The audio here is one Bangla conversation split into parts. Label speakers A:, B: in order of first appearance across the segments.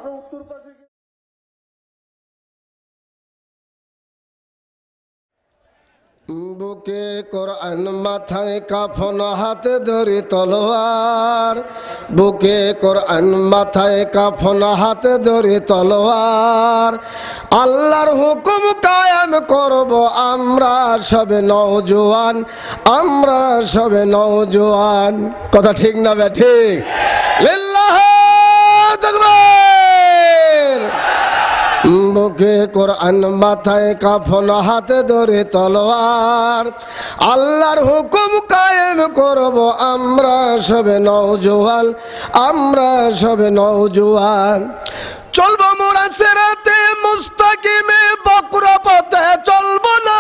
A: আমরা উত্তর পাশে বুকে কোরআন মাথায় কাফন হাতে ধরি তলোয়ার, বুকে কোরআন মাথায় কাফন হাতে ধরি তলোয়ার, আল্লাহর হুকুম কায়েম করব আমরা সবে নওজোয়ান, আমরা সবে নওজোয়ান। কথা ঠিক না বে ঠিক? লিল্লাহি তাকবীর। বুকে কোরআন মাথায় কাফন হাতে ধরে তলোয়ার, আল্লাহর হুকুম কায়েম করব আমরা সবে নওজোয়ান, আমরা সবে নওজোয়ান। চলবো মোরা সিরাতে মুস্তাকিমে, বক্র পথে চলবো না,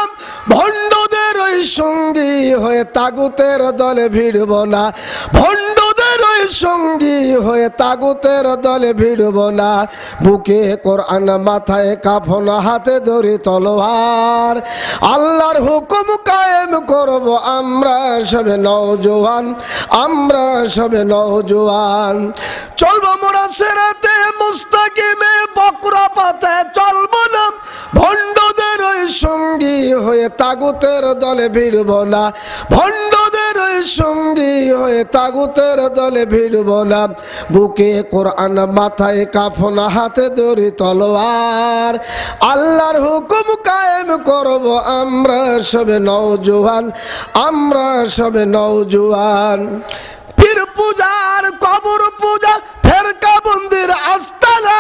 A: ভণ্ডদের ওই সঙ্গী হয়ে তাগুতের দলে ভিড়ব না, ভণ্ডদের ওই সঙ্গী হয়ে তাগুতের দলে ভিড়ব না। বুকে কোরআন মাথায় কাফন হাতে ধরি তলোয়ার, আল্লাহর হুকুম কায়েম করব আমরা সবে নওজোয়ান, আমরা সবে নওজোয়ান। চলবো মোরা সিরাতে মুস্তাকিমে, বক্র পথে চলবো না, ভণ্ডদের ওই সঙ্গী হয়ে তাগুতের দলে ভিড়ব না, ভণ্ডদের ওই সঙ্গী হয়ে তাগুতের দলে ভিড়ব না। বুকে কোরআন মাথায় কাফন হাতে ধরি তলোয়ার, আল্লাহর হুকুম কায়েম করব আমরা সবে নওজোয়ান, আমরা সবে নওজোয়ান। পীর পূজার কবর পূজা ফেরকা বন্দির আস্তানা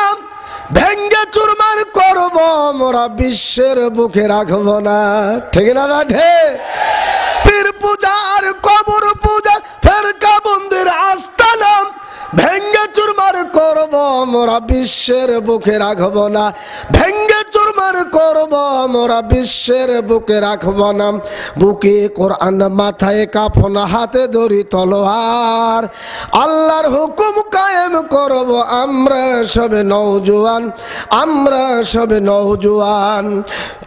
A: ভেঙ্গে চুরমার করব মোরা বিশ্বের বুকে রাখব না। ঠিক না বেঠে? পীর পূজার কবর পূজা ফেরকা বন্দির আস্তানা ভেঙ্গে চুরমার করব মোরা বিশ্বের বুকে রাখব না, ভেঙ্গে চুরমার করব মোরা বিশ্বের বুকে রাখব না। বুকে কোরআন মাথায় কাফন হাতে ধরি তলোয়ার, আল্লাহর হুকুম কায়েম করব আমরা সবে নওজোয়ান, আমরা সবে নওজোয়ান।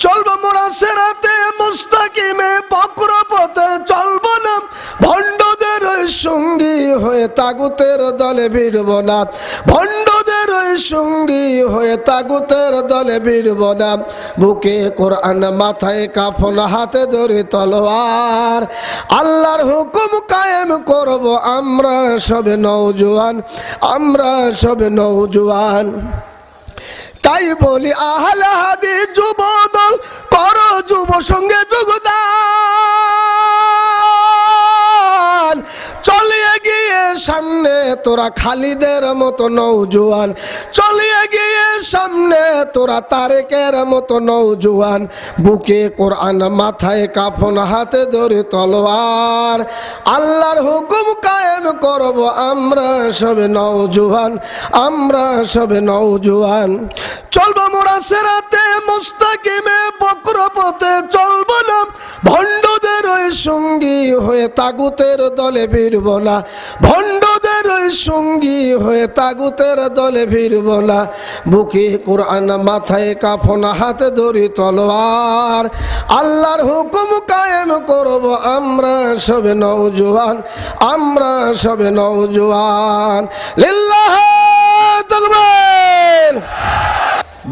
A: চলবো মোরা সিরাতে মুস্তাকিমে, বক্র পথে চলবো না, ভণ্ডদের ওই সঙ্গী হয়ে তাগুতের দলে ভিড়ব না, ভণ্ডদের ওই সঙ্গী হয়ে তাগুতের দলে ভিড়ব না। বুকে কোরআন মাথায় কাফন হাতে ধরে তলোয়ার, আল্লাহর হুকুম কায়েম করব আমরা সবে নওজোয়ান, আমরা সবে নওজোয়ান। তাই বলি আহলে হাদিস যুবদল করো যুব সঙ্গে যোগদান, চলিয়ে গিয়ে সামনে তোরা খালিদের মতো নওজোয়ান, চলিয়ে গিয়ে সামনে তোরা তারেকের মতো নওজোয়ান। বুকে কোরআন মাথায় কাফন হাতে ধরে তলোয়ার, আল্লাহর হুকুম কায়েম করব আমরা সবে নওজোয়ান, আমরা সবে নওজোয়ান। চলবো মোরা সিরাতে মুস্তাকিমে, বক্র পথে চলবো না, ভণ্ডদের ওই সঙ্গী হয়ে তাগুতের দলে ভিড়ব না, ভণ্ডদের ওই সঙ্গী হয়ে তাগুতের দলে ভিড়ব না। বুকে কোরআন মাথায় কাফন হাতে ধরি তলোয়ার, আল্লাহর হুকুম কায়েম করব আমরা সবে নওজোয়ান, আমরা সবে নওজোয়ান। লিল্লাহি তাকবীর।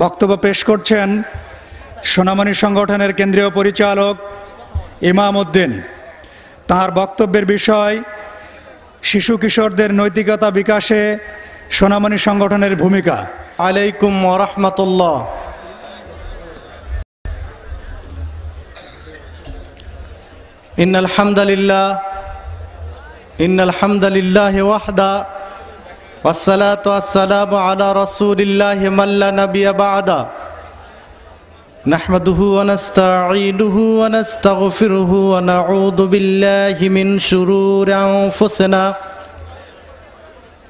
B: বক্তব্য পেশ করছেন সোনামণি সংগঠনের কেন্দ্রীয় পরিচালক ইমাম উদ্দিন। তার বক্তব্যের বিষয় শিশু কিশোরদের নৈতিকতা বিকাশে সোনামণি সংগঠনের ভূমিকা।
C: আলাইকুম ওয়া রাহমাতুল্লাহ। ইন্নাল হামদালিল্লাহ ওয়াহদা ওয়াসসালাতু ওয়াসসালামু আলা রাসূলিল্লাহি মান লা নাবিয়্যা বা'দা নাহমাদুহু ওয়া নাস্তাঈনুহু ওয়া নাস্তাগফিরুহু ওয়া নাউযু বিল্লাহি মিন শুরুরি আনফুসিনা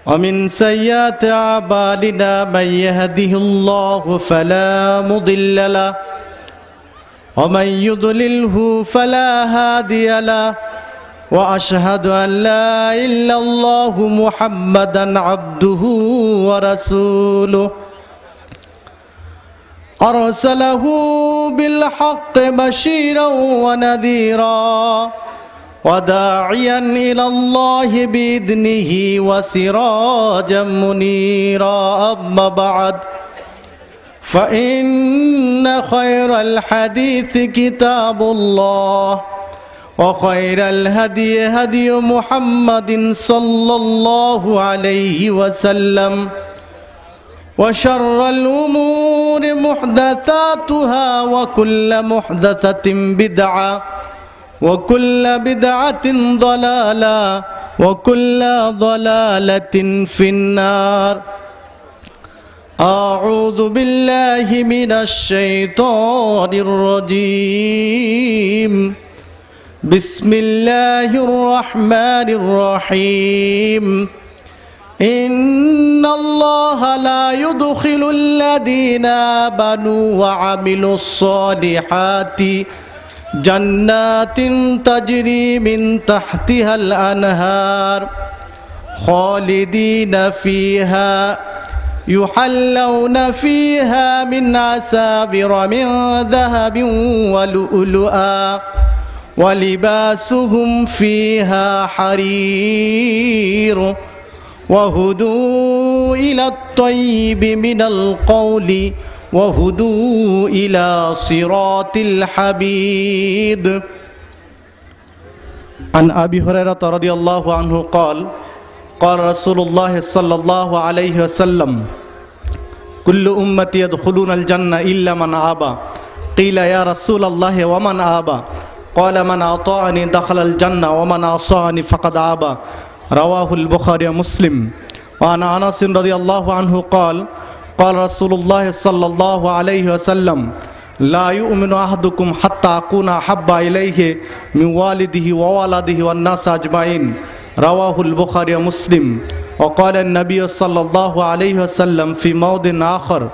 C: ওয়া মিন সাইয়্যাতি আ'মালিনা মান ইয়াহদিহিল্লাহু ফালা মুদিল্লা লাহু ওয়া মান ইউদ্লিলহু ফালা হাদিয়া লাহু وأشهد أن لا إله إلا الله محمدا عبده ورسوله أرسله بالحق بشيرا ونذيرا وداعيا إلى الله بإذنه وسراجا منيرا أما بعد فإن خير الحديث كتاب الله وخير الهدي هدي محمد صلى الله عليه وسلم وشر الأمور محدثاتها وكل محدثة بدعة وكل بدعة ضلالة وكل ضلالة في النار أعوذ بالله من الشيطان الرجيم بسم الله الرحمن الرحيم إن الله لا يدخل الذين آمنوا وعملوا الصالحات جنات تجري من تحتها الأنهار خالدين فيها يحلون فيها من أساور من ذهب ولؤلؤا ولباسهم فيها حرير وهدوا إلى الطيب من القول وهدوا إلى صراط الحميد عن أبي هريرة رضي الله عنه قال قال رسول الله صلى الله عليه وسلم كل أمتي يدخلون الجنة إلا من أبى قيل يا رسول الله ومن أبى قال من أطاعني دخل الجنة ومن عصاني فقد أبى رواه البخاري ومسلم وعن أنس رضي الله عنه قال قال رسول الله صلى الله عليه وسلم لا يؤمن أحدكم حتى أكون أحب إليه من والده وولده والناس أجمعين رواه البخاري ومسلم وقال النبي صلى الله عليه وسلم في موضع آخر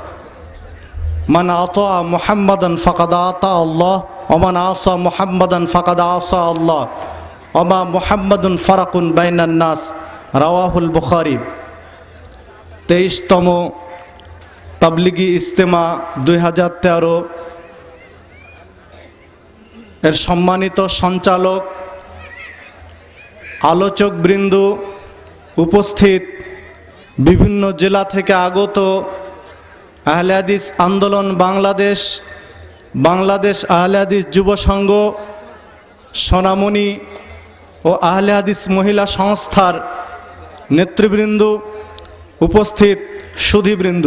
C: من أطاع محمدا فقد أطاع الله ومن عصى محمدا فقد عصى الله وما محمد فرق بين الناس رواه البخاري 23তম তাবলিগি ইজতেমা 2013 এর সম্মানিত সঞ্চালক আলোচক বৃন্দ উপস্থিত বিভিন্ন জেলা থেকে আগত আহলে হাদিস আন্দোলন বাংলাদেশ বাংলাদেশ আহলে হাদিস যুব সংঘ সোনামণি ও আহলে হাদিস মহিলা সংস্থার নেতৃবৃন্দ উপস্থিত সুধীবৃন্দ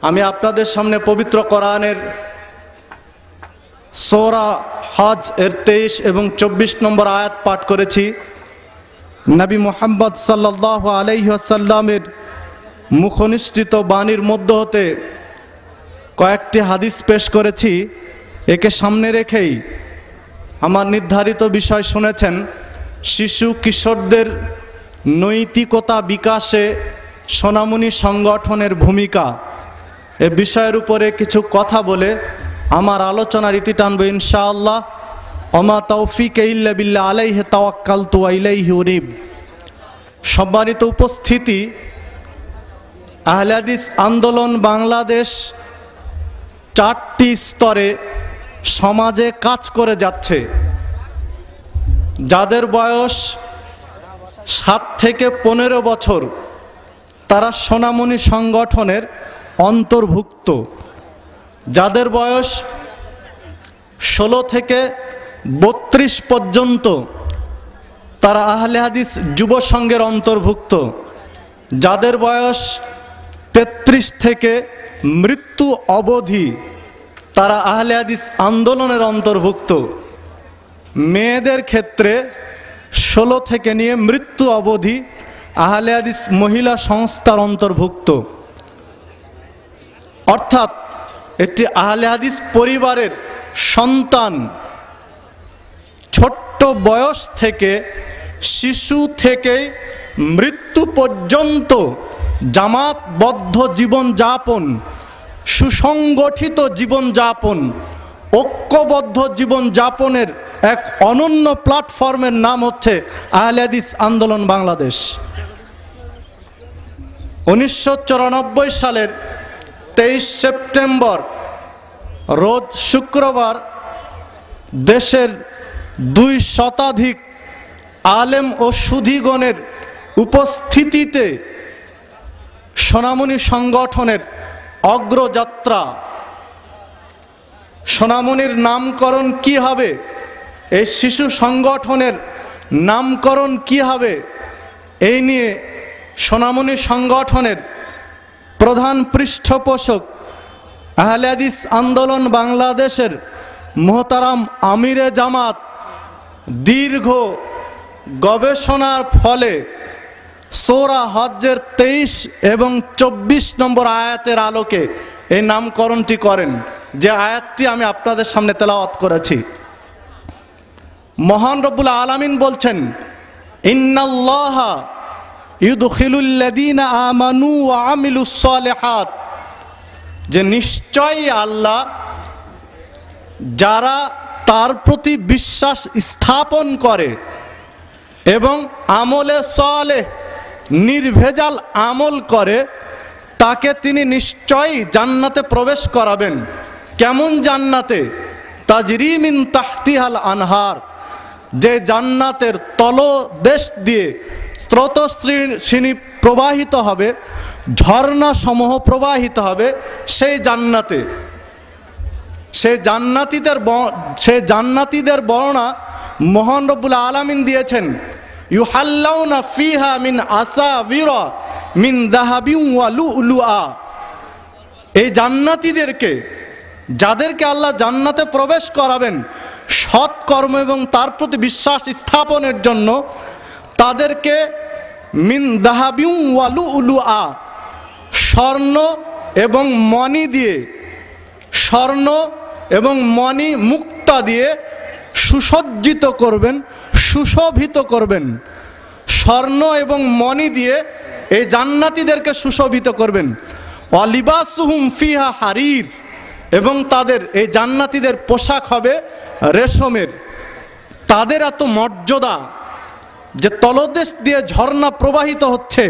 C: আমি আপনাদের সামনে পবিত্র কোরআনের সূরা হজ এর 23 এবং 24 নম্বর আয়াত পাঠ করেছি নবী মুহাম্মদ সাল্লাল্লাহু আলাইহি ওয়াসাল্লামের মুখনিসৃত বাণীর মধ্য হতে কয়েকটি হাদিস পেশ করেছি একে সামনে রেখেই আমার নির্ধারিত বিষয় শুনেছেন শিশু কিশোরদের নৈতিকতা বিকাশে সোনামণি সংগঠনের ভূমিকা এ বিষয়ের উপরে কিছু কথা বলে আমার আলোচনার ইতি টানব ইনশাআল্লাহ ওমা তৌফিক ইল্লা বিল্লাহ আলাইহি তাওয়াক্কালতু ওয়া ইলাইহি উনীব সম্মানিত উপস্থিতি আহলে হাদিস আন্দোলন বাংলাদেশ 4টি স্তরে সমাজে কাজ করে যাচ্ছে যাদের বয়স 7 থেকে 15 বছর তারা সোনামণি সংগঠনের অন্তর্ভুক্ত যাদের বয়স 16 থেকে 32 পর্যন্ত তারা আহলে হাদিস যুব সংঘের অন্তর্ভুক্ত যাদের বয়স 33 থেকে মৃত্যু অবধি তারা আহলে হাদিস আন্দোলনের অন্তর্ভুক্ত মেয়েদের ক্ষেত্রে 16 থেকে নিয়ে মৃত্যু অবধি আহলে হাদিস মহিলা সংস্থার অন্তর্ভুক্ত অর্থাৎ একটি আহলে হাদিস পরিবারের সন্তান ছোট্ট বয়স থেকে শিশু থেকে মৃত্যু পর্যন্ত জামাতবদ্ধ জীবনযাপন সুসংগঠিত জীবনযাপন ঐক্যবদ্ধ জীবনযাপনের এক অনন্য প্ল্যাটফর্মের নাম হচ্ছে আহলে হাদিস আন্দোলন বাংলাদেশ 1994 সালের 23 সেপ্টেম্বর রোজ শুক্রবার দেশের 2 শতাধিক আলেম ও সুধীগণের উপস্থিতিতে সোনামণি সংগঠনের অগ্রযাত্রা। সোনামণির নামকরণ কি হবে, এই শিশু সংগঠনের নামকরণ কি হবে, এই নিয়ে সোনামণি সংগঠনের প্রধান পৃষ্ঠপোষক আহলে হাদিস আন্দোলন বাংলাদেশের মোহতারাম আমিরে জামাত দীর্ঘ গবেষণার ফলে সূরা হজ্জের 23 এবং 24 নম্বর আয়াতের আলোকে এই নামকরণটি করেন, যে আয়াতটি আমি আপনাদের সামনে তেলাওয়াত করেছি। মহান রব্বুল আলামিন বলছেন, ইন্নাল্লাহা ইউদখিলুল লাযীনা আমানু ওয়া আমিলুস সালিহাত, যে নিশ্চয়ই আল্লাহ যারা তার প্রতি বিশ্বাস স্থাপন করে এবং আমলে সালেহ নির্ভেজাল আমল করে, তাকে তিনি নিশ্চয়ই জান্নাতে প্রবেশ করাবেন। কেমন জান্নাতে? তাজরি মিন তাহতিহাল আনহার, যে জান্নাতের তলদেশ দিয়ে স্রোতস্বিনী প্রবাহিত হবে, ঝর্ণা সমূহ প্রবাহিত হবে সেই জান্নাতে। সেই জান্নাতীদের বর্ণনা মহান রব্বুল আলামিন দিয়েছেন, ইউহাল্লাউনা ফিহা মিন আসাবিরা মিন যাহাবিন ওয়া লুলুআ। এই জান্নাতীদেরকে, যাদেরকে আল্লাহ জান্নাতে প্রবেশ করাবেন সৎ কর্ম এবং তার প্রতি বিশ্বাস স্থাপনের জন্য, তাদেরকে মিন যাহাবিন ওয়া লুলুআ, স্বর্ণ এবং মণি দিয়ে, স্বর্ণ এবং মণি মুক্তা দিয়ে সুসজ্জিত করবেন, সুশোভিত করবেন। স্বর্ণ এবং মণি দিয়ে এই জান্নাতীদেরকে সুশোভিত করবেন। অলিবাসুহুম ফিহা হারির, এবং তাদের এই জান্নাতীদের পোশাক হবে রেশমের। তাদের এত মর্যাদা যে তলদেশ দিয়ে ঝর্ণা প্রবাহিত হচ্ছে,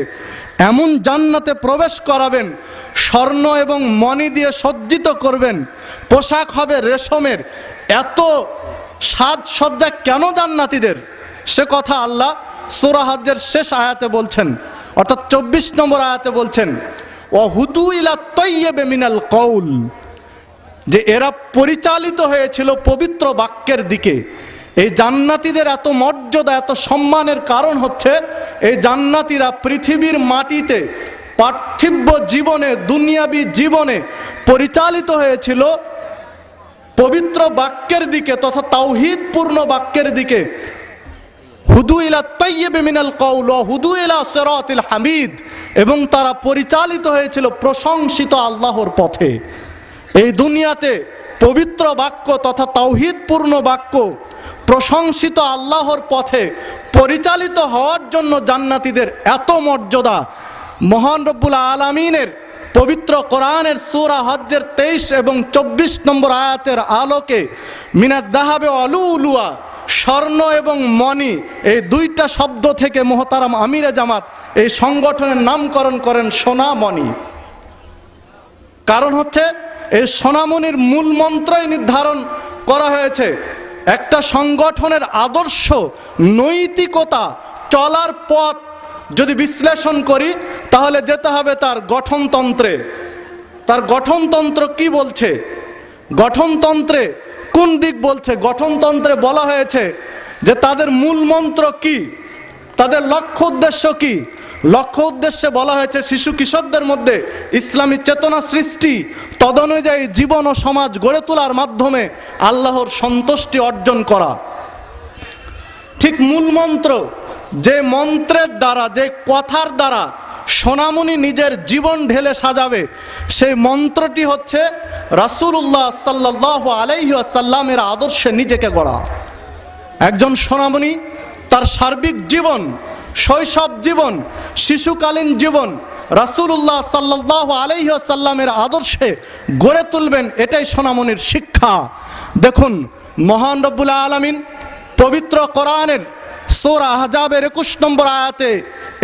C: এমন জান্নাতে প্রবেশ করাবেন, স্বর্ণ এবং মণি দিয়ে সজ্জিত করবেন, পোশাক হবে রেশমের। এত সাজসজ্জা কেন জান্নাতীদের, সে কথা আল্লাহ সূরা হজ্জের শেষ আয়াতে বলছেন, অর্থাৎ 24 নম্বর আয়াতে বলছেন, ওয়াহুদু ইলা তাইয়্যিবি মিনাল কওল, যে এরা পরিচালিত হয়েছিল পবিত্র বাক্যের দিকে। এই জান্নাতীদের এত মর্যাদা, এত সম্মানের কারণ হচ্ছে এই জান্নাতীরা পৃথিবীর মাটিতে পার্থিব জীবনে, দুনিয়াবী জীবনে পরিচালিত হয়েছিল পবিত্র বাক্যের দিকে তথা তাওহীদপূর্ণ বাক্যের দিকে। হুদু ইলা তাইয়্যিবি মিনাল কওল ওয়া হুদু ইলা সিরাতিল হামিদ, এবং তারা পরিচালিত হয়েছিল প্রশংসিত আল্লাহর পথে। এই দুনিয়াতে পবিত্র বাক্য তথা তাওহীদপূর্ণ বাক্য, প্রশংসিত আল্লাহর পথে পরিচালিত হওয়ার জন্য জান্নাতীদের এত মর্যাদা। মহান রব্বুল আলামিনের পবিত্র কোরআনের সূরা হজ্জের 23 এবং 24 নম্বর আয়াতের আলোকে মিনাদ যাহাবে ওয়া লুলুআ, স্বর্ণ এবং মণি, এই দুইটা শব্দ থেকে মোহতারাম আমিরে জামাত এই সংগঠনের নামকরণ করেন সোনামণি। কারণ হচ্ছে এই সোনামণির মূল মন্ত্রই নির্ধারণ করা হয়েছে। একটা সংগঠনের আদর্শ, নৈতিকতা, চলার পথ যদি বিশ্লেষণ করি তাহলে যেতে হবে তার গঠনতন্ত্রে। তার গঠনতন্ত্র কি বলছে, গঠনতন্ত্রে কোন দিক বলছে? গঠনতন্ত্রে বলা হয়েছে যে তাদের মূল মন্ত্র কি, তাদের লক্ষ্য উদ্দেশ্য কি। লক্ষ্য উদ্দেশ্যে বলা হয়েছে শিশু কিশোরদের মধ্যে ইসলামী চেতনা সৃষ্টি, তদনুযায়ী জীবন ও সমাজ গড়ে তোলার মাধ্যমে আল্লাহর সন্তুষ্টি অর্জন করা। ঠিক মূল মন্ত্র, যে মন্ত্রের দ্বারা, যে কথার দ্বারা সোনামণি নিজের জীবন ঢেলে সাজাবে, সেই মন্ত্রটি হচ্ছে রাসূলুল্লাহ সাল্লাল্লাহু আলাইহি ওয়াসাল্লামের আদর্শে নিজেকে গড়া। একজন সোনামণি তার সার্বিক জীবন, শৈশব জীবন, শিশুকালীন জীবন রাসূলুল্লাহ সাল্লাল্লাহু আলাইহি ওয়াসাল্লামের আদর্শে গড়ে তুলবেন, এটাই সোনামণির শিক্ষা। দেখুন মহান রব্বুল আলামিন পবিত্র কোরআনের সূরা আহজাবের 21 নম্বর আয়াতে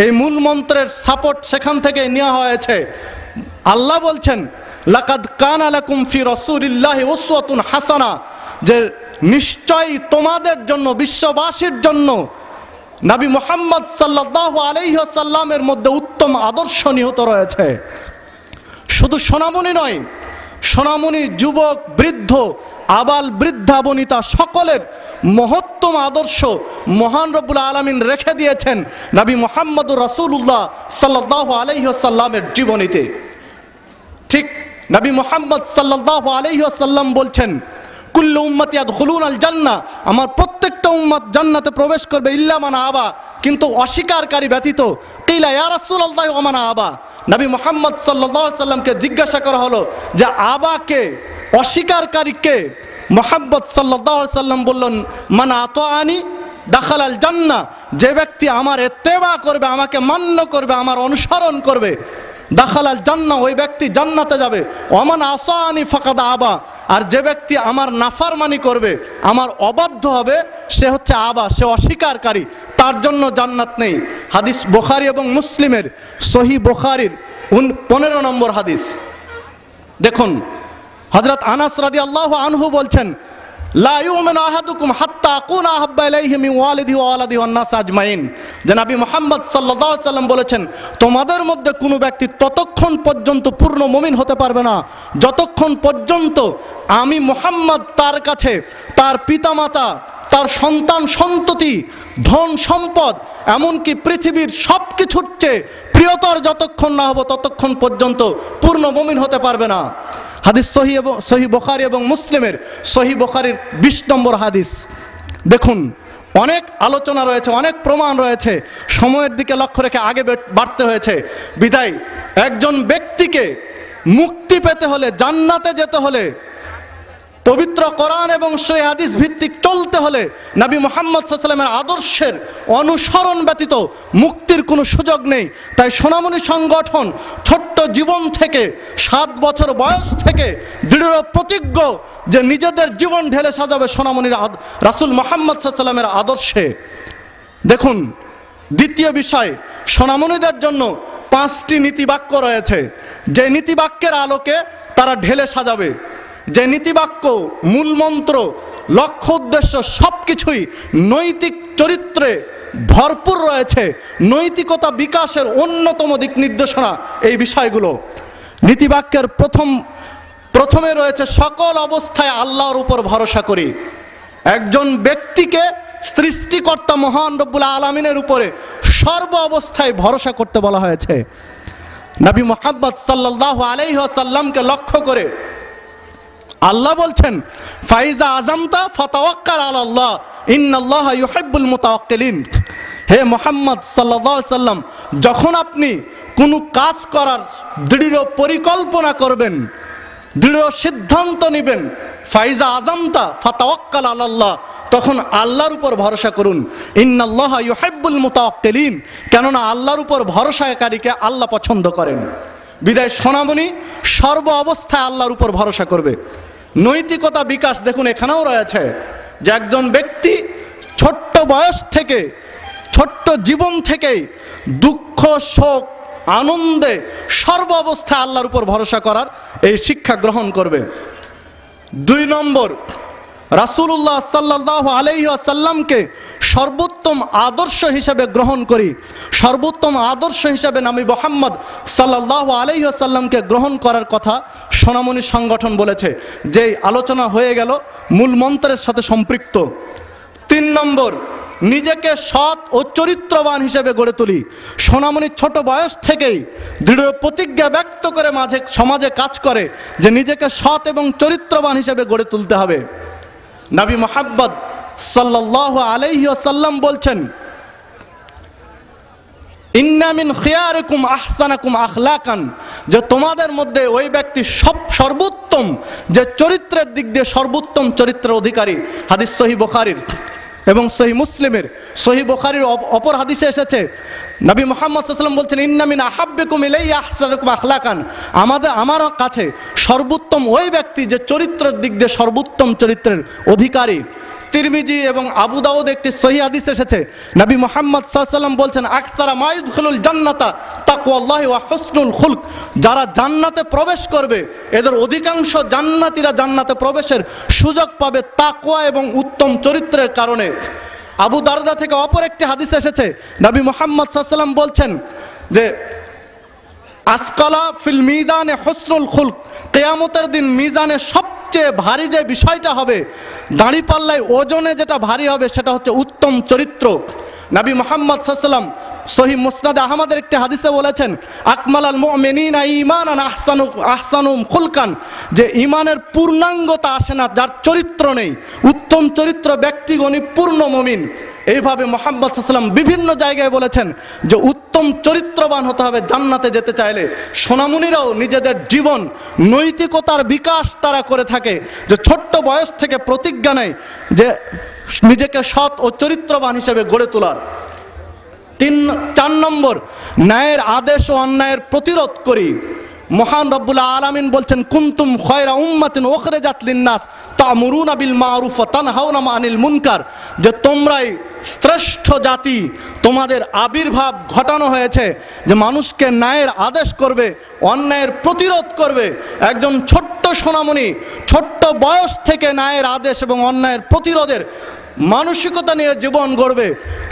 C: এই মূল মন্ত্রের সাপোর্ট সেখান থেকে নেওয়া হয়েছে। আল্লাহ বলছেন, লাকাদ কানা লাকুম ফি রাসূলিল্লাহি উসওয়াতুন হাসানা, যে নিশ্চয়ই তোমাদের জন্য, বিশ্ববাসীর জন্য নবী মুহাম্মদ সাল্লাল্লাহু আলাইহি ওয়াসাল্লামের মধ্যে উত্তম আদর্শ নিহিত রয়েছে। শুধু সোনামণি নয়, সোনামণি, যুবক, বৃদ্ধ, আবাল বৃদ্ধা বনিতা সকলের মহত্তম আদর্শ মহান রব্বুল আলামিন রেখে দিয়েছেন নবী মুহাম্মদুর রাসূলুল্লাহ সাল্লাল্লাহু আলাইহি ওয়াসাল্লামের জীবনীতে। ঠিক নবী মুহাম্মদ সাল্লাল্লাহু আলাইহি ওয়াসাল্লাম বলছেন, কুল্লু উম্মতি ইয়াদখুলুনাল জান্নাহ, আমার প্রত্যেকটা উম্মত জান্নাতে প্রবেশ করবে ইল্লা মান আবা, কিন্তু অস্বীকারী ব্যতীত। কিলা ইয়া রাসূলুল্লাহ ওয়া মান আবা, নবী মুহাম্মদ সাল্লাল্লাহু আলাইহি ওয়াসাল্লামকে জিজ্ঞাসা করা হলো যে আবাকে, অস্বীকারী কে? মুহাম্মদ সাল্লাল্লাহু আলাইহি ওয়াসাল্লাম বললেন, মান আতাআনি দাখালাল জান্নাহ, যে ব্যক্তি আমার ইত্তেবা করবে, আমাকে মান্য করবে, আমার অনুসরণ করবে, দাখালাল জান্নাহ, ওই ব্যক্তি জান্নাতে যাবে। ওমান আসানি ফাকাদ আবা, আর যে ব্যক্তি আমার নাফরমানি করবে, আমার অবাধ্য হবে, সে হচ্ছে আবা, সে অস্বীকারী, তার জন্য জান্নাত নেই। হাদিস বুখারী এবং মুসলিমের, সহিহ বুখারীর 15 নম্বর হাদিস। দেখুন, হযরত আনাস রাদিয়াল্লাহু আনহু বলছেন, লা ইউমিনু আহাদুকুম হাত্তা আকুনা আহাব্বা ইলাইহি মিন ওয়ালিদিহি ওয়া ওয়ালাদিহি ওয়ান নাস আজমাইন, যে নবী মুহাম্মদ সাল্লাল্লাহু আলাইহি ওয়াসাল্লাম বলেছেন, তোমাদের মধ্যে কোনো ব্যক্তি ততক্ষণ পর্যন্ত পূর্ণ মুমিন হতে পারবে না যতক্ষণ পর্যন্ত আমি মুহাম্মদ তার কাছে তার পিতামাতা, তার সন্তান সন্ততি, ধন সম্পদ, এমনকি পৃথিবীর সব কিছুর চেয়ে প্রিয়তর যতক্ষণ না হব ততক্ষণ পর্যন্ত পূর্ণ মুমিন হতে পারবে না। হাদিস সহিহ বুখারী এবং মুসলিমের, সহিহ বুখারীর 20 নম্বর হাদিস। দেখুন, অনেক আলোচনা রয়েছে, অনেক প্রমাণ রয়েছে, সময়ের দিকে লক্ষ্য রেখে আগে বাড়তে হয়েছে। বিদায় একজন ব্যক্তিকে মুক্তি পেতে হলে, জান্নাতে যেতে হলে, পবিত্র কোরআন এবং সহিহ হাদিস ভিত্তিক চলতে হলে নবী মুহাম্মদ সাল্লাল্লাহু আলাইহি ওয়াসাল্লামের আদর্শের অনুসরণ ব্যতীত মুক্তির কোনো সুযোগ নেই। তাই সোনামণি সংগঠন ছোট্ট জীবন থেকে, 7 বছর বয়স থেকে দৃঢ় প্রতিজ্ঞ যে নিজেদের জীবন ঢেলে সাজাবে সোনামণির রাসূল মুহাম্মদ সাল্লাল্লাহু আলাইহি ওয়াসাল্লামের আদর্শে। দেখুন, দ্বিতীয় বিষয়, সোনামণিদের জন্য 5টি নীতিবাক্য রয়েছে, যে নীতিবাক্যের আলোকে তারা ঢেলে সাজাবে, যে নীতিবাক্য, মূলমন্ত্র, লক্ষ্য, উদ্দেশ্য সব কিছুই নৈতিক চরিত্রে ভরপুর রয়েছে। নৈতিকতা বিকাশের অন্যতম দিক নির্দেশনা এই বিষয়গুলো। নীতিবাক্যের প্রথমে রয়েছে, সকল অবস্থায় আল্লাহর উপর ভরসা করি। একজন ব্যক্তিকে সৃষ্টিকর্তা মহান রব্বুল আলামিনের উপরে সর্ব অবস্থায় ভরসা করতে বলা হয়েছে। নবী মুহাম্মদ সাল্লাল্লাহু আলাইহি ওয়াসাল্লামকে লক্ষ্য করে আল্লাহ বলছেন, ফাইজা আযামতা ফাতাওয়াক্কাল আলাল্লাহ ইন্নাল্লাহা ইউহিব্বুল মুতাওয়াক্কিলিন। হে মুহাম্মদ সাল্লাল্লাহু আলাইহি ওয়াসাল্লাম, যখন আপনি কোনো কাজ করার দৃঢ় পরিকল্পনা করবেন, দৃঢ় সিদ্ধান্ত নেবেন, ফাইজা আযামতা ফাতাওয়াক্কাল আলাল্লাহ, তখন আল্লাহর উপর ভরসা করুন। ইন্নাল্লাহা ইউহিব্বুল মুতাওয়াক্কিলিন, কেননা আল্লাহর উপর ভরসাকারীকে আল্লাহ পছন্দ করেন। বিদায় সোনামণি সর্ব অবস্থায় আল্লাহর উপর ভরসা করবে। নৈতিকতা বিকাশ দেখুন এখানেও রয়েছে, যে একজন ব্যক্তি ছোট্ট বয়স থেকে, ছোট্ট জীবন থেকেই দুঃখ, শোক, আনন্দে সর্ব অবস্থায় আল্লাহর উপর ভরসা করার এই শিক্ষা গ্রহণ করবে। 2 নম্বর, রাসূলুল্লাহ সাল্লাল্লাহু আলাইহি ওয়াসাল্লামকে সর্বোত্তম আদর্শ হিসেবে গ্রহণ করি। সর্বোত্তম আদর্শ হিসেবে নবী মুহাম্মদ সাল্লাল্লাহু আলাইহি ওয়াসাল্লামকে গ্রহণ করার কথা সোনামণি সংগঠন বলেছে, যেই আলোচনা হয়ে গেল মূল মন্ত্রের সাথে সম্পৃক্ত। 3 নম্বর, নিজেকে সৎ ও চরিত্রবান হিসেবে গড়ে তুলি। সোনামণি ছোট বয়স থেকেই দৃঢ় প্রতিজ্ঞা ব্যক্ত করে সমাজে কাজ করে যে নিজেকে সৎ এবং চরিত্রবান হিসেবে গড়ে তুলতে হবে। নবী মুহাম্মদ সাল্লাল্লাহু আলাইহি ওয়াসাল্লাম বলছেন, ইন্না মিন খিয়ারিকুম আহসানাকুম আখলাকান, যে তোমাদের মধ্যে ওই ব্যক্তি সর্বোত্তম, যে চরিত্রের দিক দিয়ে সর্বোত্তম চরিত্রের অধিকারী। হাদিস সহিহ বুখারীর এবং সহিহ মুসলিমের। সহিহ বুখারীর অপর হাদিসে এসেছে, নবী মুহাম্মদ সাল্লাল্লাহু আলাইহি ওয়াসাল্লাম বলছেন, ইন্না মিন আহাব্বিকুম ইলাইয়া আহসানুকুম আখলাকান, আমার কাছে সর্বোত্তম ওই ব্যক্তি যে চরিত্রের দিক দিয়ে সর্বোত্তম চরিত্রের অধিকারী। তিরমিজি এবং আবু দাউদ একটি সহিহ হাদিস এসেছে, নবী মুহাম্মদ সাল্লাল্লাহু আলাইহি ওয়াসাল্লাম বলছেন, আকসারা মা ইয়াদখুলুল জান্নাতা তাকওয়াল্লাহি ওয়া হুসনুল খুলক। যারা জান্নাতে প্রবেশ করবে এদের অধিকাংশ জান্নাতীরা জান্নাতে প্রবেশের সুযোগ পাবে তাকওয়া এবং উত্তম চরিত্রের কারণে। আবু দারদা থেকে অপর একটি হাদিস এসেছে, নবী মুহাম্মদ সাল্লাল্লাহু আলাইহি ওয়াসাল্লাম বলছেন যে আসকালা ফিল মিজানে হুসনুল খুলক। কিয়ামতের দিন মিজানে সবচেয়ে ভারী যে বিষয়টা হবে, দাঁড়িপাল্লায় ওজনে যেটা ভারী হবে সেটা হচ্ছে উত্তম চরিত্র। নবী মুহাম্মদ সাল্লাল্লাহু আলাইহি ওয়াসাল্লাম সহিহ মুসনাদ আহমদের একটি হাদিসে বলেছেন, আকমালাল মুমিনিনা ঈমানান আহসানুম খুলকান, যে ঈমানের পূর্ণাঙ্গতা আসে না যার চরিত্র নেই। উত্তম চরিত্র ব্যক্তিগণই পূর্ণ মুমিন। এইভাবে মুহাম্মদ সাল্লাল্লাহু আলাইহি ওয়াসাল্লাম বিভিন্ন জায়গায় বলেছেন যে উত্তম চরিত্রবান হতে হবে জান্নাতে যেতে চাইলে। সোনামুনিরাও নিজেদের জীবন নৈতিকতার বিকাশ তারা করে থাকে, যে ছোট্ট বয়স থেকে প্রতিজ্ঞা নেয় যে নিজেকে সৎ ও চরিত্রবান হিসেবে গড়ে তোলার। 4 নম্বর, ন্যায়ের আদেশ ও অন্যায়ের প্রতিরোধ করি। মহান রব্বুল আলামিন বলছেন, কুনতুম খায়রা উম্মাতিন উখরিজাত লিন-নাস তা'মুরুনা বিল মা'রুফ ওয়া তানহাউনা আনিল মুনকার, যে তোমরাই শ্রেষ্ঠ জাতি, তোমাদের আবির্ভাব ঘটানো হয়েছে যে মানুষকে ন্যায়ের আদেশ করবে, অন্যায়ের প্রতিরোধ করবে। একজন ছোট্ট সোনামণি ছোট্ট বয়স থেকে ন্যায়ের আদেশ এবং অন্যায়ের প্রতিরোধের মানসিকতা নিয়ে জীবন গড়বে।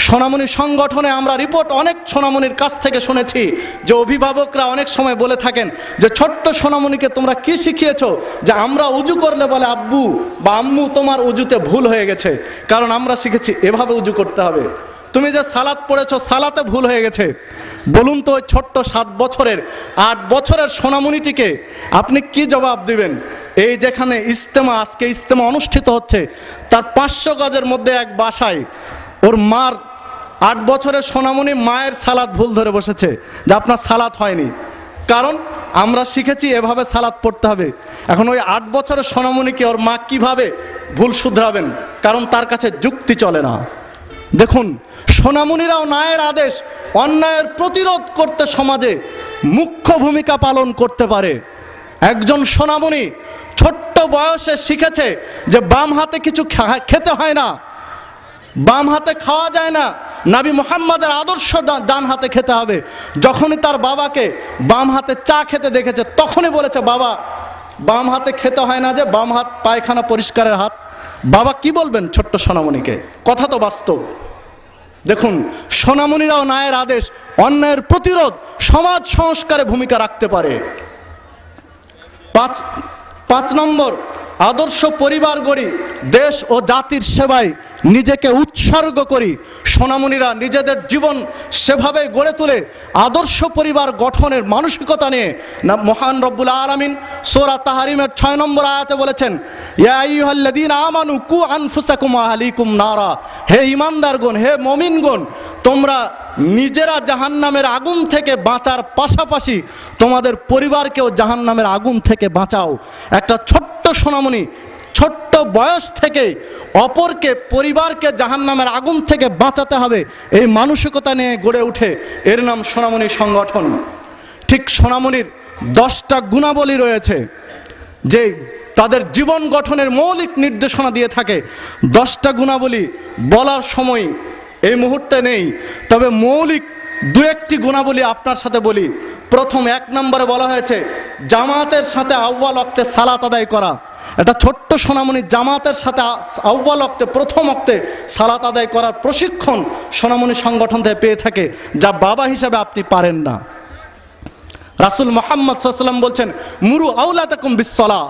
C: সোনামণি সংগঠনে আমরা রিপোর্ট অনেক সোনামণির কাছ থেকে শুনেছি যে অভিভাবকরা অনেক সময় বলে থাকেন যে ছোট্ট সোনামণিকে তোমরা কি শিখিয়েছো, যে আমরা উজু করলে বলে আব্বু বা আম্মু তোমার উজুতে ভুল হয়ে গেছে, কারণ আমরা শিখেছি এভাবে উজু করতে হবে। তুমি যে সালাত পড়েছো সালাতে ভুল হয়ে গেছে। বলুন তো ওই ছোট্ট 7 বছরের 8 বছরের সোনামণিটিকে আপনি কি জবাব দিবেন? এই যেখানে ইজতেমা, আজকে ইজতেমা অনুষ্ঠিত হচ্ছে, তার 500 গজের মধ্যে এক বাসায় ওর মার 8 বছরের সোনামণি মায়ের সালাত ভুল ধরে বসেছে যে আপনার সালাত হয়নি, কারণ আমরা শিখেছি এভাবে সালাত পড়তে হবে। এখন ওই 8 বছরের সোনামণিকে ওর মা কিভাবে ভুল শুধরাবেন? কারণ তার কাছে যুক্তি চলে না। দেখুন, সোনামণিরাও ন্যায়ের আদেশ অন্যায়ের প্রতিরোধ করতে সমাজে মুখ্য ভূমিকা পালন করতে পারে। একজন সোনামণি ছোট্ট বয়সে শিখেছে যে বাম হাতে কিছু খেতে হয় না, বাম হাতে খাওয়া যায় না, নবী মুহাম্মাদের আদর্শ ডান হাতে খেতে হবে। যখনই তার বাবাকে বাম হাতে চা খেতে দেখেছে তখনই বলেছে, বাবা বাম হাতে খেতে হয় না, যে বাম হাত পায়খানা পরিষ্কারের হাত। বাবা কি বলবেন ছোট্ট সোনামণিকে? কথা তো বাস্তব। দেখুন, সোনামণিরাও ন্যায়ের আদেশ অন্যায়ের প্রতিরোধ সমাজ সংস্কারে ভূমিকা রাখতে পারে। 5 নম্বর, আদর্শ পরিবার গড়ি, দেশ ও জাতির সেবায় নিজেকে উৎসর্গ করি। সোনামণিরা নিজেদের জীবন সেভাবে গড়ে তোলে আদর্শ পরিবার গঠনের মানসিকতা নিয়ে। না, মহান রব্বুল আলামিন সূরা তাহরিমের 6 নম্বর আয়াতে বলেছেন, ইয়া আইয়ুহাল্লাযীনা আমানু কু আনফুসাকুম ওয়া আহলিকুম নারা, হে ঈমানদারগণ, হে মুমিনগণ, তোমরা নিজেরা জাহান্নামের আগুন থেকে বাঁচার পাশাপাশি তোমাদের পরিবারকেও জাহান্নামের আগুন থেকে বাঁচাও। একটা ছোট্ট সোনামণি ছোট্ট বয়স থেকে অপরকে, পরিবারকে জাহান্নামের আগুন থেকে বাঁচাতে হবে, এই মানসিকতা নিয়ে গড়ে ওঠে, এর নাম সোনামণি সংগঠন। ঠিক সোনামণির 10টা গুণাবলী রয়েছে যে তাদের জীবন গঠনের মৌলিক নির্দেশনা দিয়ে থাকে। 10টা গুণাবলী বলার সময় এই মুহূর্তে নেই, তবে মৌলিক 2-1টি গুণাবলী আপনার সাথে বলি। প্রথম 1 নম্বরে বলা হয়েছে জামাতের সাথে আউয়াল ওয়াক্তে সালাত আদায় করা। এটা ছোট্ট সোনামণি জামাতের সাথে আউয়াল ওয়াক্তে, প্রথম ওয়াক্তে সালাত আদায় করার প্রশিক্ষণ সোনামণি সংগঠন থেকে পেয়ে থাকে, যা বাবা হিসাবে আপনি পারেন না। রাসূল মুহাম্মদ সাল্লাল্লাহু আলাইহি ওয়াসাল্লাম বলছেন, মুরু আওলাদাকুম বিস-সালাহ,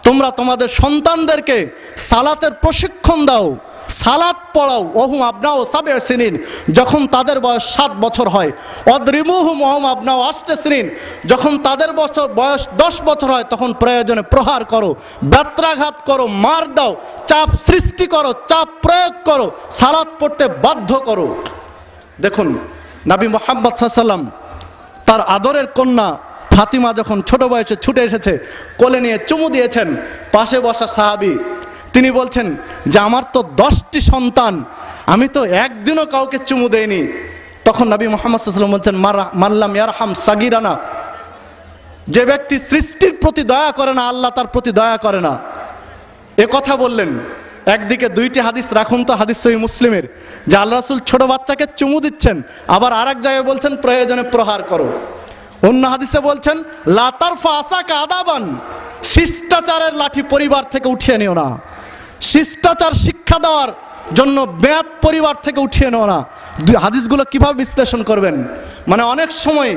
C: তোমরা তোমাদের সন্তানদেরকে সালাতের প্রশিক্ষণ দাও, সালাত পড়াও। ওহুম আবনাউ সাবঈ সিনিন, যখন তাদের বয়স 7 বছর হয়। অদরিমুহুম ওহুম আবনাউ 8 সিনিন, যখন তাদের বয়স 10 বছর হয় তখন প্রয়োজনে প্রহার করো, ব্যত্রাঘাত করো, মার দাও, চাপ সৃষ্টি করো, চাপ প্রয়োগ করো, সালাত পড়তে বাধ্য করো। দেখুন, নবী মুহাম্মদ সাল্লাল্লাহু আলাইহি ওয়াসাল্লাম তার আদরের কন্যা ফাতিমা যখন ছোট বয়সে ছুটে এসেছে, কোলে নিয়ে চুমু দিয়েছেন। পাশে বসা সাহাবী তিনি বলছেন যে আমার তো 10টি সন্তান, আমি তো একদিনও কাউকে চুমু দেইনি। তখন নবী মুহাম্মদ সাল্লাল্লাহু আলাইহি ওয়াসাল্লাম বলছেন, মাল্লাম ইয়ারহাম সাগিরানা, যে ব্যক্তি সৃষ্টির প্রতি দয়া করে না আল্লাহ তার প্রতি দয়া করে না। এ কথা বললেন। একদিকে দুইটি হাদিস রাখুন তো, হাদিস সহিহ মুসলিমের, যে আল্লাহ রাসূল ছোট বাচ্চাকে চুমু দিচ্ছেন, আবার আরেক জায়গায় বলছেন প্রয়োজনে প্রহার করো। অন্য হাদিসে বলছেন লা তারফা আসাকা আদাবান, শিষ্টাচারের লাঠি পরিবার থেকে উঠিয়ে নিও না। শিষ্টাচার শিক্ষা দেওয়ার জন্য ব্যাত পরিবার থেকে উঠিয়ে নেওয়া না। হাদিসগুলো কিভাবে বিশ্লেষণ করবেন? মানে অনেক সময়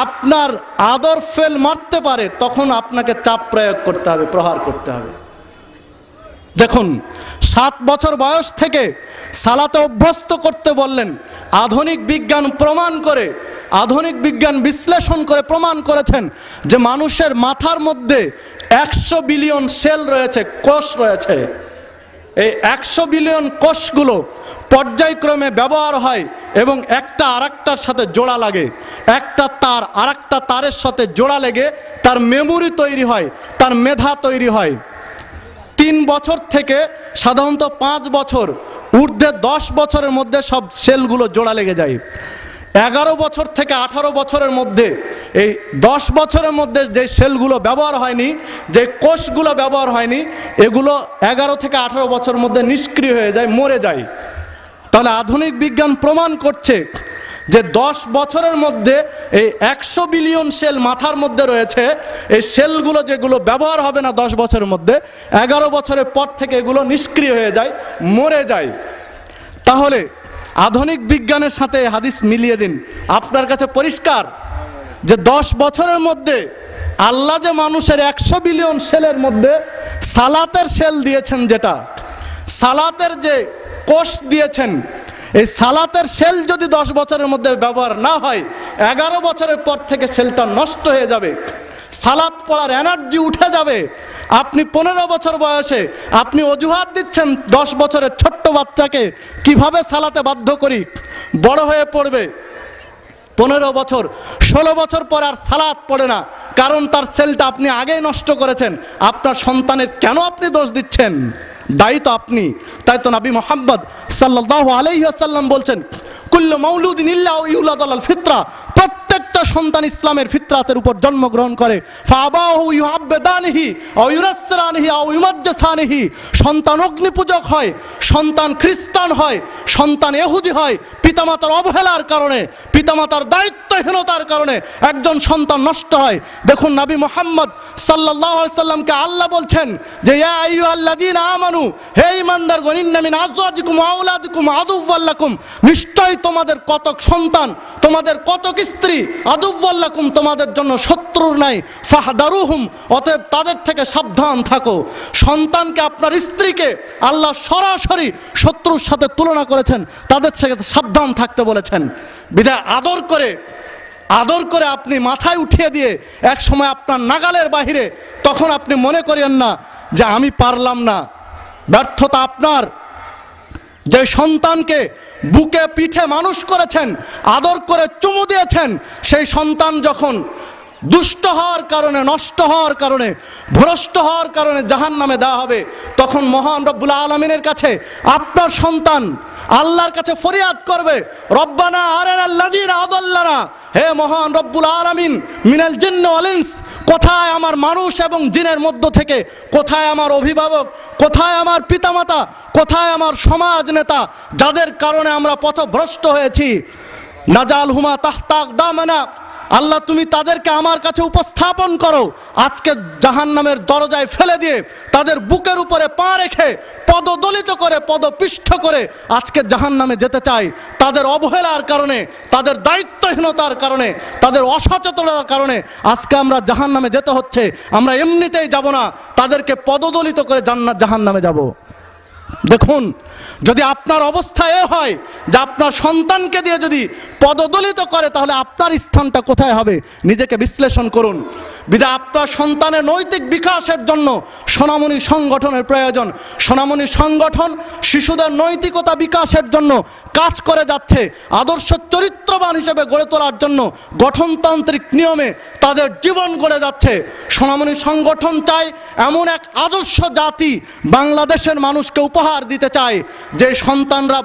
C: আপনার আদর ফেল মারতে পারে, তখন আপনাকে চাপ প্রয়োগ করতে হবে, প্রহার করতে হবে। দেখুন, 7 বছর বয়স থেকে সালাতে অভ্যস্ত করতে বললেন। আধুনিক বিজ্ঞান প্রমাণ করে, আধুনিক বিজ্ঞান বিশ্লেষণ করে প্রমাণ করেছেন যে মানুষের মাথার মধ্যে 100 বিলিয়ন সেল রয়েছে, কোষ রয়েছে। এই 100 বিলিয়ন কোষগুলো পর্যায়ক্রমে ব্যবহার হয় এবং একটা আরেকটার সাথে জোড়া লাগে। একটা তার আরেকটা তারের সাথে জোড়া লেগে তার মেমোরি তৈরি হয়, তার মেধা তৈরি হয়। 3 বছর থেকে সাধারণত 5 বছর, ঊর্ধ্বে 10 বছরের মধ্যে সব সেলগুলো জোড়া লেগে যায়। 11 বছর থেকে 18 বছরের মধ্যে, এই 10 বছরের মধ্যে যে সেলগুলো ব্যবহার হয়নি, যে কোষগুলো ব্যবহার হয়নি, এগুলো 11 থেকে 18 বছরের মধ্যে নিষ্ক্রিয় হয়ে যায়, মরে যায়। তাহলে আধুনিক বিজ্ঞান প্রমাণ করছে যে 10 বছরের মধ্যে এই 100 বিলিয়ন সেল মাথার মধ্যে রয়েছে। এই সেলগুলো যেগুলো ব্যবহার হবে না 10 বছরের মধ্যে, 11 বছরের পর থেকে এগুলো নিষ্ক্রিয় হয়ে যায়, মরে যায়। তাহলে আধুনিক বিজ্ঞানের সাথে হাদিস মিলিয়ে দিন, আপনার কাছে পরিষ্কার যে 10 বছরের মধ্যে আল্লাহ যে মানুষের 100 বিলিয়ন সেলের মধ্যে সালাতের সেল দিয়েছেন, যেটা সালাতের যে কোষ দিয়েছেন, এই সালাতের সেল যদি 10 বছরের মধ্যে ব্যবহার না হয়, 11 বছরের পর থেকে সেলটা নষ্ট হয়ে যাবে, সালাত পড়ার এনার্জি উঠে যাবে। আপনি 15 বছর বয়সে আপনি অজুহাত দিচ্ছেন 10 বছরের ছোট্ট বাচ্চাকে কিভাবে সালাতে বাধ্য করি, বড় হয়ে পড়বে। 15 বছর 16 বছর পর আর সালাত পড়ে না, কারণ তার সেলটা আপনি আগেই নষ্ট করেছেন। আপনার সন্তানের কেন আপনি দোষ দিচ্ছেন? দায়ী তো আপনি। তাই তো নবী মুহাম্মদ সাল্লাল্লাহু আলাইহি ওয়াসাল্লাম বলছেন, কুল্লু মাউলুদিন ইল্লা ইউলাদু আলাল ফিতরা, প্রত্যেকটা সন্তান ইসলামের ফিতরাতের উপর জন্মগ্রহণ করে। ফাআবাহু ইউহাব্বিদানিহি আও ইউরাসসিরানিহি আও ইউমাজ্জিসানিহি, সন্তান অগ্নিপূজক হয়, সন্তান খ্রিস্টান হয়, সন্তান ইহুদি হয়। পিতামাতার অবহেলার কারণে, পিতামাতার দায়িত্বহীনতার কারণে একজন সন্তান নষ্ট হয়। দেখুন নবী মুহাম্মদ সাল্লাল্লাহু আলাইহি সাল্লামকে আল্লাহ বলছেন যে ইয়া আইয়ুহাল্লাযীনা আমানু, হে ঈমানদারগণ, ইন্না মিন আজওয়াজিকুম ওয়া আওলাদিকুম আদুওয়াল লাকুম, নিশ্চয় তোমাদের কতক সন্তান, তোমাদের কতক স্ত্রী, আদুওয়াল লাকুম, তোমাদের জন্য শত্রুর নাই, ফাহদারুহুম, অতএব তাদের থেকে সাবধান থাকো। সন্তানকে, আপনার স্ত্রীকে আল্লাহ সরাসরি শত্রুর সাথে তুলনা করেছেন, তাদের থেকে সাবধান থাকতে বলেছেন। বিধায় আদর করে আপনি মাথায় উঠিয়ে দিয়ে এক সময় আপনার নাগালের বাহিরে, তখন আপনি মনে করেন না যে আমি পারলাম না। ব্যর্থতা আপনার। যে সন্তানকে বুকে পিঠে মানুষ করেছেন, আদর করে চুমু দিয়েছেন, সেই সন্তান যখন দুষ্ট হওয়ার কারণে, নষ্ট হওয়ার কারণে, ভ্রষ্ট হওয়ার কারণে জাহান্নামে দেওয়া হবে, তখন মহান রব্বুল আলামিনের কাছে আপনার সন্তান আল্লাহর কাছে ফরিয়াদ করবে, রব্বানা আরিনাল্লাযীনা আযাল্লানা, হে মহান রব্বুল আলামিন, মিনাল জিন্নি ওয়াল ইনস, কোথায় আমার মানুষ এবং জিনের মধ্য থেকে, কোথায় আমার অভিভাবক, কোথায় আমার পিতামাতা, কোথায় আমার সমাজ নেতা, যাদের কারণে আমরা পথভ্রষ্ট হয়েছি। নাজালহুমা তাহতা আকদামানা, আল্লাহ তুমি তাদেরকে আমার কাছে উপস্থাপন করো। আজকে জাহান্নামের দরজায় ফেলে দিয়ে, তাদের বুকের উপরে পা রেখে, পদদলিত করে, পদপিষ্ঠ করে আজকে জাহান্নামে যেতে চাই। তাদের অবহেলার কারণে, তাদের দায়িত্বহীনতার কারণে, তাদের অসচেতনতার কারণে আজকে আমরা জাহান্নামে যেতে হচ্ছে। আমরা এমনিতেই যাব না, তাদেরকে পদদলিত করে জাহান্নামে যাব। দেখুন, যদি আপনার অবস্থা এ হয় যে আপনার সন্তানকে দিয়ে যদি পদদলিত করে, তাহলে আপনার স্থানটা কোথায় হবে? নিজেকে বিশ্লেষণ করুন। বিধায় আপনার সন্তানের নৈতিক বিকাশের জন্য সোনামণি সংগঠনের প্রয়োজন। সোনামণি সংগঠন শিশুদের নৈতিকতা বিকাশের জন্য কাজ করে যাচ্ছে। আদর্শ চরিত্রবান হিসেবে গড়ে তোলার জন্য গঠনতান্ত্রিক নিয়মে তাদের জীবন গড়ে যাচ্ছে। সোনামণি সংগঠন চায় এমন এক আদর্শ জাতি বাংলাদেশের মানুষকে উপহার দিতে চায়, যে সন্তানরা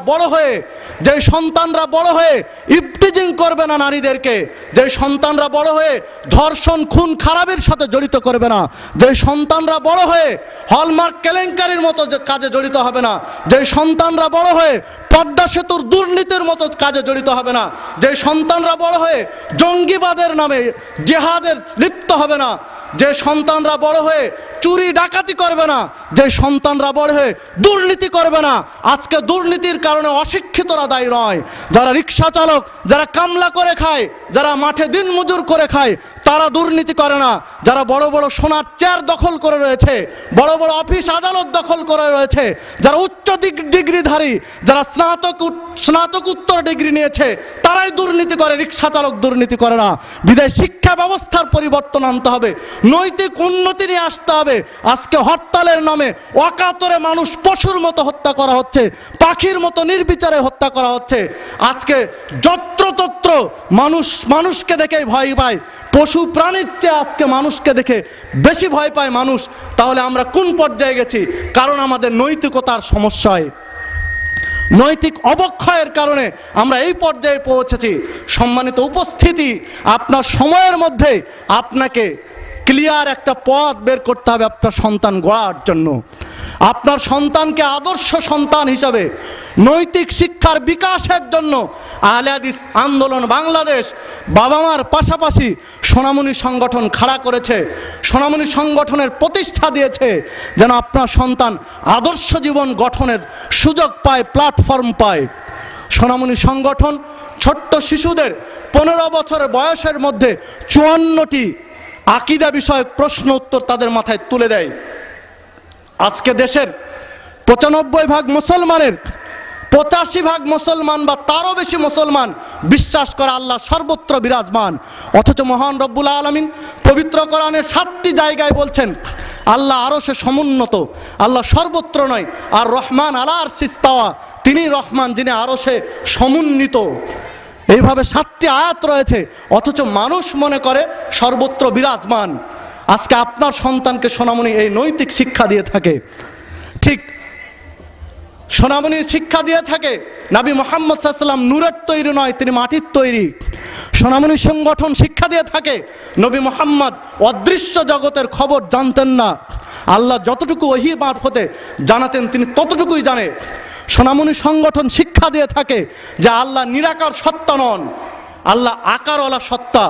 C: বড় হয়ে ইফটিজিং করবে না নারীদেরকে, যে সন্তানরা বড় হয়ে ধর্ষণ, খুন, খারাপের সাথে জড়িত করবে না, যে সন্তানরা বড় হয়ে হলমার্ক কেলেঙ্কারির মতো যে কাজে জড়িত হবে না, যে সন্তানরা বড় হয়ে পদ্মা সেতুর দুর্নীতির মতো কাজে জড়িত হবে না, যে সন্তানরা বড় হয়ে জঙ্গিবাদের নামে জিহাদের লিপ্ত হবে না, যে সন্তানরা বড় হয়ে চুরি ডাকাতি করবে না, যে সন্তানরা বড় হয়ে দুর্নীতি করবে না। আজকে দুর্নীতির কারণে অশিক্ষিতরা দায়ী নয়, যারা রিক্সা চালক, যারা কামলা করে খায়, যারা মাঠে দিন মজুর করে খায়, তারা দুর্নীতি করে না। যারা বড় বড় সোনার চেয়ার দখল করে রয়েছে, বড় বড় অফিস আদালত দখল করে রয়েছে, যারা উচ্চ ডিগ্রিধারী, যারা স্নাতকোত্তর ডিগ্রি নিয়েছে, তারাই দুর্নীতি করে, রিক্সা চালক দুর্নীতি করে না। বিদায় শিক্ষা ব্যবস্থার পরিবর্তন আনতে হবে, নৈতিক উন্নতি নিয়ে আসতে হবে। আজকে হরতালের নামে অকাতরে মানুষ পশুর মতো হত্যা করা হচ্ছে, পাখির মতো নির্বিচারে হত্যা করা হচ্ছে। আজকে যত্রতত্র মানুষকে দেখে ভয় পায়, পশু প্রাণীর চেয়ে আজকে মানুষকে দেখে বেশি ভয় পায় মানুষ। তাহলে আমরা কোন পর্যায়ে গেছি? কারণ আমাদের নৈতিকতার সমস্যায়, নৈতিক অবক্ষয়ের কারণে আমরা এই পর্যায়ে পৌঁছেছি। সম্মানিত উপস্থিতি, আপনার সময়ের মধ্যে আপনাকে ক্লিয়ার একটা পথ বের করতে হবে আপনার সন্তান গড়ার জন্য। আপনার সন্তানকে আদর্শ সন্তান হিসাবে নৈতিক শিক্ষার বিকাশের জন্য আহলে হাদিস আন্দোলন বাংলাদেশ বাবা মার পাশাপাশি সোনামণি সংগঠন খাড়া করেছে, সোনামণি সংগঠনের প্রতিষ্ঠা দিয়েছে, যেন আপনার সন্তান আদর্শ জীবন গঠনের সুযোগ পায়, প্ল্যাটফর্ম পায়। সোনামণি সংগঠন ছোট্ট শিশুদের 15 বছর বয়সের মধ্যে 54টি আকীদা বিষয়ক প্রশ্ন উত্তর তাদের মাথায় তুলে দেয়। আজকে দেশের 95% মুসলমানের 85% মুসলমান বা তারও বেশি মুসলমান বিশ্বাস করে আল্লাহ সর্বত্র বিরাজমান, অথচ মহান রব্বুল আলামিন পবিত্র কোরআনের 7টি জায়গায় বলছেন আল্লাহ আরশে সমুন্নত, আল্লাহ সর্বত্র নয়। আর রহমান আলা আরশিস ইস্তাওয়া, তিনি রহমান যিনি আরশে সমুন্নীত। এইভাবে 7টি আয়াত রয়েছে, অথচ মানুষ মনে করে সর্বত্র বিরাজমান। আজকে আপনার সন্তানকে সোনামণি এই নৈতিক শিক্ষা দিয়ে থাকে, ঠিক সোনামণির শিক্ষা দিয়ে থাকে। নবী মুহাম্মদ সাল্লাল্লাহু আলাইহি ওয়াসাল্লাম নূরের তৈরি নয়, তিনি মাটির তৈরি। সোনামণি সংগঠন শিক্ষা দিয়ে থাকে নবী মুহাম্মদ অদৃশ্য জগতের খবর জানতেন না, আল্লাহ যতটুকু ওহী মারফতে জানাতেন তিনি ততটুকুই জানে। সোনামণি সংগঠন শিক্ষা দিয়ে থাকে যে আল্লাহ নিরাকার সত্তা নন, আল্লাহ আকারওয়ালা সত্তা,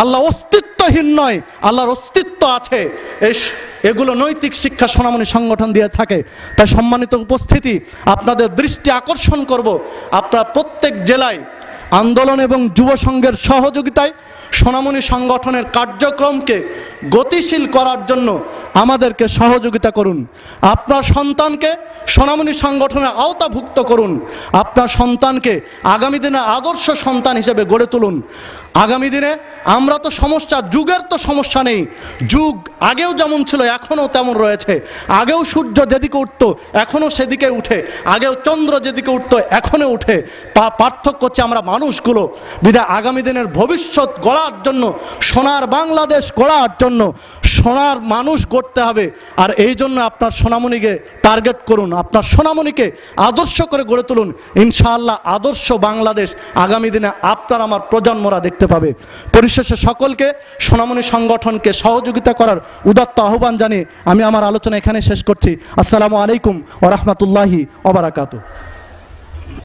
C: আল্লাহ অস্তিত্বহীন নয়, আল্লাহর অস্তিত্ব আছে। এগুলো নৈতিক শিক্ষা সোনামণি সংগঠন দিয়ে থাকে। তাই সম্মানিত উপস্থিতি, আপনাদের দৃষ্টি আকর্ষণ করব, আপনারা প্রত্যেক জেলায় আন্দোলন এবং যুব সংঘের সহযোগিতায় সোনামণি সংগঠনের কার্যক্রমকে গতিশীল করার জন্য আমাদেরকে সহযোগিতা করুন। আপনার সন্তানকে সোনামণি সংগঠনের আওতাভুক্ত করুন, আপনার সন্তানকে আগামী দিনে আদর্শ সন্তান হিসেবে গড়ে তুলুন। আগামী দিনে আমরা তো সমস্যা, যুগের তো সমস্যা নেই, যুগ আগেও যেমন ছিল এখনও তেমন রয়েছে। আগেও সূর্য যেদিকে উঠত এখনও সেদিকে উঠে, আগেও চন্দ্র যেদিকে উঠত এখনও উঠে। পার্থক্য হচ্ছে আমরা মানুষগুলো। বিধায় আগামী দিনের ভবিষ্যৎ গড়ার জন্য, সোনার বাংলাদেশ গড়ার জন্য সোনার মানুষ গড়তে হবে। আর এই জন্য আপনার সোনামণিকে টার্গেট করুন, আপনার সোনামণিকে আদর্শ করে গড়ে তুলুন। ইনশাআল্লাহ আদর্শ বাংলাদেশ আগামী দিনে আপনার আমার প্রজন্মরা দেখতে পাবে। পরিশেষে সকলকে সোনামণি সংগঠনকে সহযোগিতা করার উদাত্ত আহ্বান জানিয়ে আমি আমার আলোচনা এখানে শেষ করছি। আসসালামু আলাইকুম ওয়া রাহমাতুল্লাহি ওয়া বারাকাতুহু।